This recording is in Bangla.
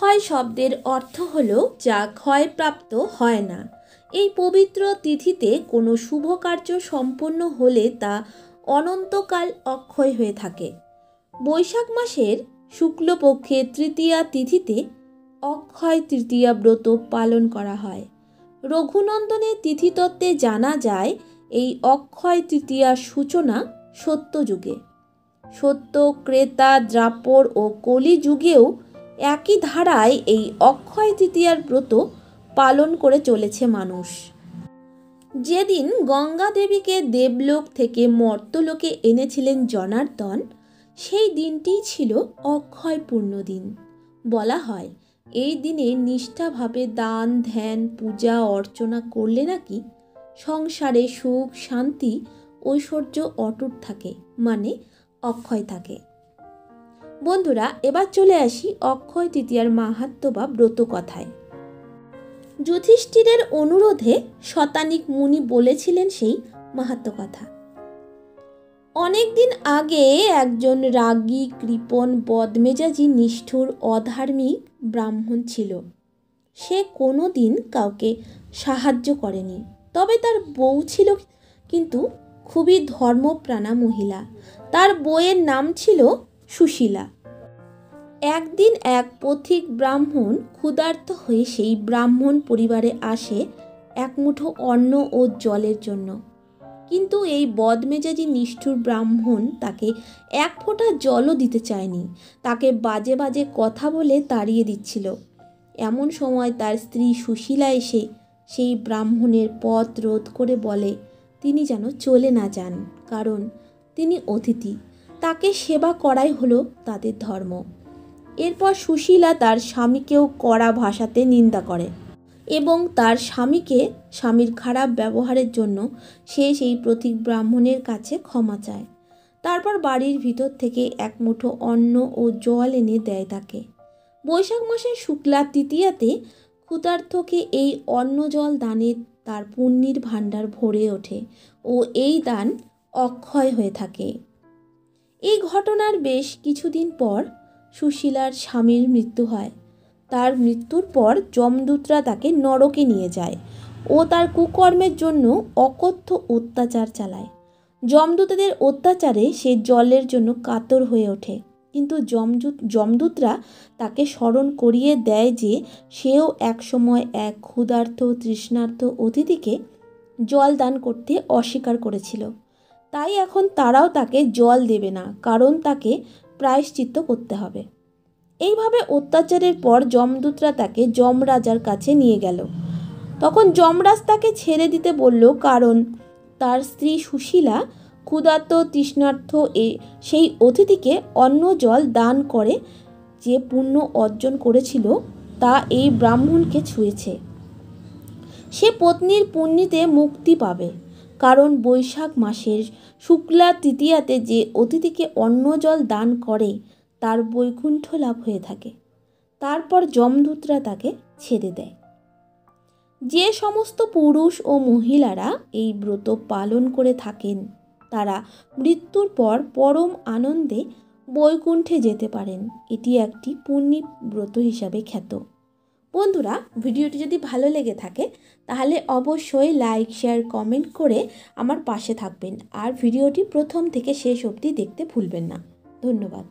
অক্ষয় শব্দের অর্থ হলো যা ক্ষয়প্রাপ্ত হয় না। এই পবিত্র তিথিতে কোনো শুভ কার্য সম্পন্ন হলে তা অনন্তকাল অক্ষয় হয়ে থাকে। বৈশাখ মাসের শুক্লপক্ষের তৃতীয়া তিথিতে অক্ষয় তৃতীয়া ব্রত পালন করা হয়। রঘুনন্দনের তিথিতত্ত্বে জানা যায় এই অক্ষয় তৃতীয়ার সূচনা সত্যযুগে। সত্য, ক্রেতা, দ্রাপর ও কলি যুগেও একই ধারায় এই অক্ষয় তৃতীয়ার ব্রত পালন করে চলেছে মানুষ। যেদিন গঙ্গা দেবীকে দেবলোক থেকে মর্তলোকে এনেছিলেন জনার্দন, সেই দিনটিই ছিল অক্ষয় পূর্ণদিন। বলা হয় এই দিনে নিষ্ঠাভাবে দান, ধ্যান, পূজা অর্চনা করলে নাকি সংসারে সুখ, শান্তি, ঐশ্বর্য অটুট থাকে, মানে অক্ষয় থাকে। বন্ধুরা, এবার চলে আসি অক্ষয় তৃতীয়ার মাহাত্ম্য বা ব্রত কথায়। যুধিষ্ঠিরের অনুরোধে শতানিক মুনি বলেছিলেন সেই মাহাত্ম্য কথা। অনেকদিন আগে একজন রাগী, কৃপণ, বদমেজাজি, নিষ্ঠুর, অধার্মিক ব্রাহ্মণ ছিল। সে কোনো দিন কাউকে সাহায্য করেনি। তবে তার বউ ছিল কিন্তু খুবই ধর্মপ্রাণা মহিলা। তার বউয়ের নাম ছিল সুশীলা। একদিন এক পথিক ব্রাহ্মণ ক্ষুধার্ত হয়ে সেই ব্রাহ্মণ পরিবারে আসে এক মুঠো অন্ন ও জলের জন্য। কিন্তু এই বদমেজাজি নিষ্ঠুর ব্রাহ্মণ তাকে এক ফোঁটা জলও দিতে চায়নি। তাকে বাজে বাজে কথা বলে তাড়িয়ে দিচ্ছিল। এমন সময় তার স্ত্রী সুশীলা এসে সেই ব্রাহ্মণের পথ রোধ করে বলে তিনি যেন চলে না যান, কারণ তিনি অতিথি, তাকে সেবা করাই হলো তাদের ধর্ম। এরপর সুশীলা তার স্বামীকেও কড়া ভাষাতে নিন্দা করে এবং তার স্বামীর খারাপ ব্যবহারের জন্য সে সেই পথিক ব্রাহ্মণের কাছে ক্ষমা চায়। তারপর বাড়ির ভিতর থেকে এক মুঠো অন্ন ও জল এনে দেয় তাকে। বৈশাখ মাসের শুক্লা তৃতীয়াতে ক্ষুধার্তকে এই অন্ন জল দানে তার পুণ্যের ভাণ্ডার ভরে ওঠে ও এই দান অক্ষয় হয়ে থাকে। এই ঘটনার বেশ কিছুদিন পর সুশীলার স্বামীর মৃত্যু হয়। তার মৃত্যুর পর যমদূতরা তাকে নরকে নিয়ে যায় ও তার কুকর্মের জন্য অকথ্য অত্যাচার চালায়। যমদূতদের অত্যাচারে সে জলের জন্য কাতর হয়ে ওঠে, কিন্তু যমদূতরা তাকে স্মরণ করিয়ে দেয় যে সেও একসময় এক ক্ষুধার্ত, তৃষ্ণার্ত অতিথিকে জল দান করতে অস্বীকার করেছিল। তাই এখন তারাও তাকে জল দেবে না, কারণ তাকে প্রায়শ্চিত্ত করতে হবে। এইভাবে অত্যাচারের পর যমদূতরা তাকে যমরাজার কাছে নিয়ে গেল। তখন যমরাজ তাকে ছেড়ে দিতে বলল, কারণ তার স্ত্রী সুশীলা ক্ষুধার্ত, তৃষ্ণার্ত সেই অতিথিকে অন্ন জল দান করে যে পুণ্য অর্জন করেছিল তা এই ব্রাহ্মণকে ছুঁয়েছে। সে পত্নীর পুণ্যতে মুক্তি পাবে, কারণ বৈশাখ মাসের শুক্লা তৃতীয়াতে যে অতিথিকে অন্ন জল দান করে তার বৈকুণ্ঠ লাভ হয়ে থাকে। তারপর যমদূতরা তাকে ছেড়ে দেয়। যে সমস্ত পুরুষ ও মহিলারা এই ব্রত পালন করে থাকেন তারা মৃত্যুর পর পরম আনন্দে বৈকুণ্ঠে যেতে পারেন। এটি একটি পুণ্যি ব্রত হিসাবে খ্যাত। বন্ধুরা, ভিডিওটি যদি ভালো লেগে থাকে তাহলে অবশ্যই লাইক, শেয়ার, কমেন্ট করে আমার পাশে থাকবেন আর ভিডিওটি প্রথম থেকে শেষ অবধি দেখতে ভুলবেন না। ধন্যবাদ।